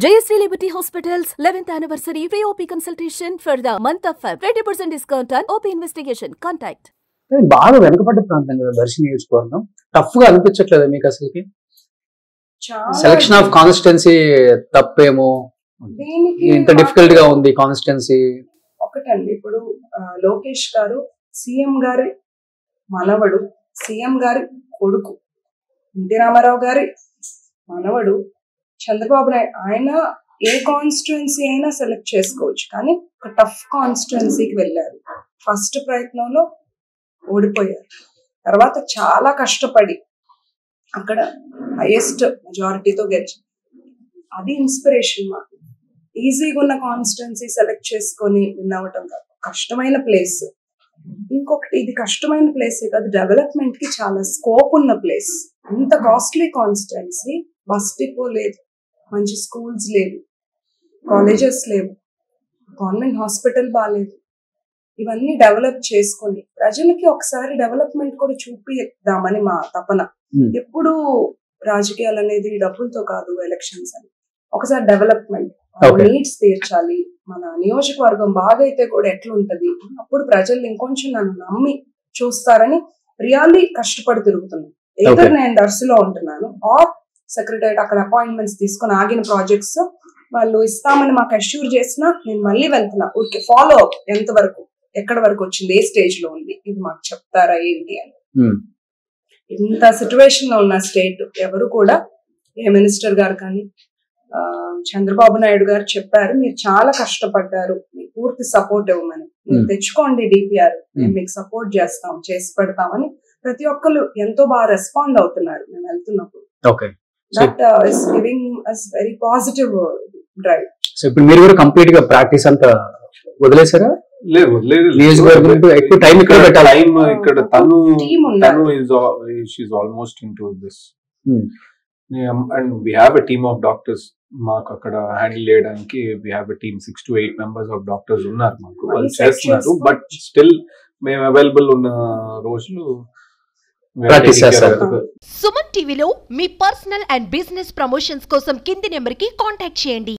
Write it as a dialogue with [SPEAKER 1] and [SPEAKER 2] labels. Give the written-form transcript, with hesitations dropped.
[SPEAKER 1] JSV Liberty Hospital's 11th anniversary free OP consultation for the month of Feb. 20% discount on OP investigation. Contact.
[SPEAKER 2] బాగా వెనకబడ్డ ప్రాంతం కదా దర్శి నియోజకవర్గం. Tough గా అనిపించట్లేదు మీకు అసలుకి? సెలక్షన్ ఆఫ్ కాన్స్టిట్యున్సీ తప్పేమో, ఇంత డిఫికల్ట్ గా ఉంది కాన్స్టిట్యున్సీ.
[SPEAKER 3] ఒకటండి, ఇప్పుడు లోకేష్ గారు సీఎం గారి మనవడు, సీఎం గారి కొడుకు, ఎన్టీ రామారావు గారి మనవడు చంద్రబాబు నాయుడు. ఆయన ఏ కాన్స్టిట్యున్సీ అయినా సెలెక్ట్ చేసుకోవచ్చు, కానీ ఒక టఫ్ కాన్స్టిట్యున్సీకి వెళ్ళారు. ఫస్ట్ ప్రయత్నంలో ఓడిపోయారు. తర్వాత చాలా కష్టపడి అక్కడ హైయెస్ట్ మెజారిటీతో గెలిచారు. అది ఇన్స్పిరేషన్ మాకు. ఈజీగా ఉన్న కాన్స్టిట్యున్సీ సెలెక్ట్ చేసుకొని విన్ అవ్వటం కాదు, కష్టమైన ప్లేస్. ఇంకొకటి, ఇది కష్టమైన ప్లేసే కాదు, డెవలప్మెంట్ కి చాలా స్కోప్ ఉన్న ప్లేస్. ఇంత కాస్ట్లీ కాన్స్టిట్యున్సీ, బస్ డిపో లేదు, మంచి స్కూల్స్ లేవు, కాలేజెస్ లేవు, గవర్నమెంట్ హాస్పిటల్ బాగాలేదు. ఇవన్నీ డెవలప్ చేసుకొని ప్రజలకి ఒకసారి డెవలప్మెంట్ కూడా చూపిద్దామని మా తపన. ఎప్పుడు రాజకీయాలు అనేది డబ్బులతో కాదు, ఎలక్షన్స్ అని. ఒకసారి డెవలప్మెంట్, నీడ్స్ తీర్చాలి. మన నియోజకవర్గం బాగా అయితే కూడా ఎట్లుంటది, అప్పుడు ప్రజలు ఇంకొంచెం నన్ను నమ్మి చూస్తారని రియల్లీ కష్టపడి తిరుగుతున్నాను. ఏదో నేను దర్శిలో ఉంటున్నాను, ఆర్ సెక్రటరీ అక్కడ అపాయింట్మెంట్స్ తీసుకొని ఆగిన ప్రాజెక్ట్స్ వాళ్ళు ఇస్తామని మాకు అష్యూర్ చేసినా నేను మళ్ళీ వెళ్తున్నా. ఊరికే ఫాలో అప్, ఎంత వరకు, ఎక్కడ వరకు వచ్చింది, ఏ స్టేజ్ లో ఉంది, ఇది మాకు చెప్తారా ఏంటి అని. ఇంత సిచ్యువేషన్ లో ఉన్న స్టేట్ ఎవరు కూడా, ఏ మినిస్టర్ గారు కానీ చంద్రబాబు నాయుడు గారు చెప్పారు, మీరు చాలా కష్టపడ్డారు, మీకు పూర్తి సపోర్ట్ ఇవ్వమని, మీరు తెచ్చుకోండి డిపిఆర్, మేము మీకు సపోర్ట్ చేస్తాం, చేసి పెడతామని ప్రతి ఒక్కరు ఎంతో బాగా రెస్పాండ్ అవుతున్నారు మేము వెళ్తున్నప్పుడు. That is giving us very positive drive.
[SPEAKER 2] So ఇప్పుడు మీరు కూడా కంప్లీట్ గా ప్రాక్టీస్ అంతా వదిలేసారా?
[SPEAKER 4] లేదు,
[SPEAKER 2] నియోజకవర్గం ఎక్కువ టైం ఇక్కడ పెట్టాలి.
[SPEAKER 4] టైం ఇక్కడ తను she's almost into this, and we have a team of doctors. మాకు అక్కడ హ్యాండిల్ చేయడానికి we have a team, 6 to 8 members of doctors ఉన్నారు మాకు, వాళ్ళు చేస్తున్నారు. బట్ స్టిల్ మేము అవైలబుల్ ఉన్న రోజులు
[SPEAKER 5] సుమన్ టీవీలో మీ పర్సనల్ అండ్ బిజినెస్ ప్రమోషన్స్ కోసం కింది నెంబర్ కి కాంటాక్ట్ చేయండి.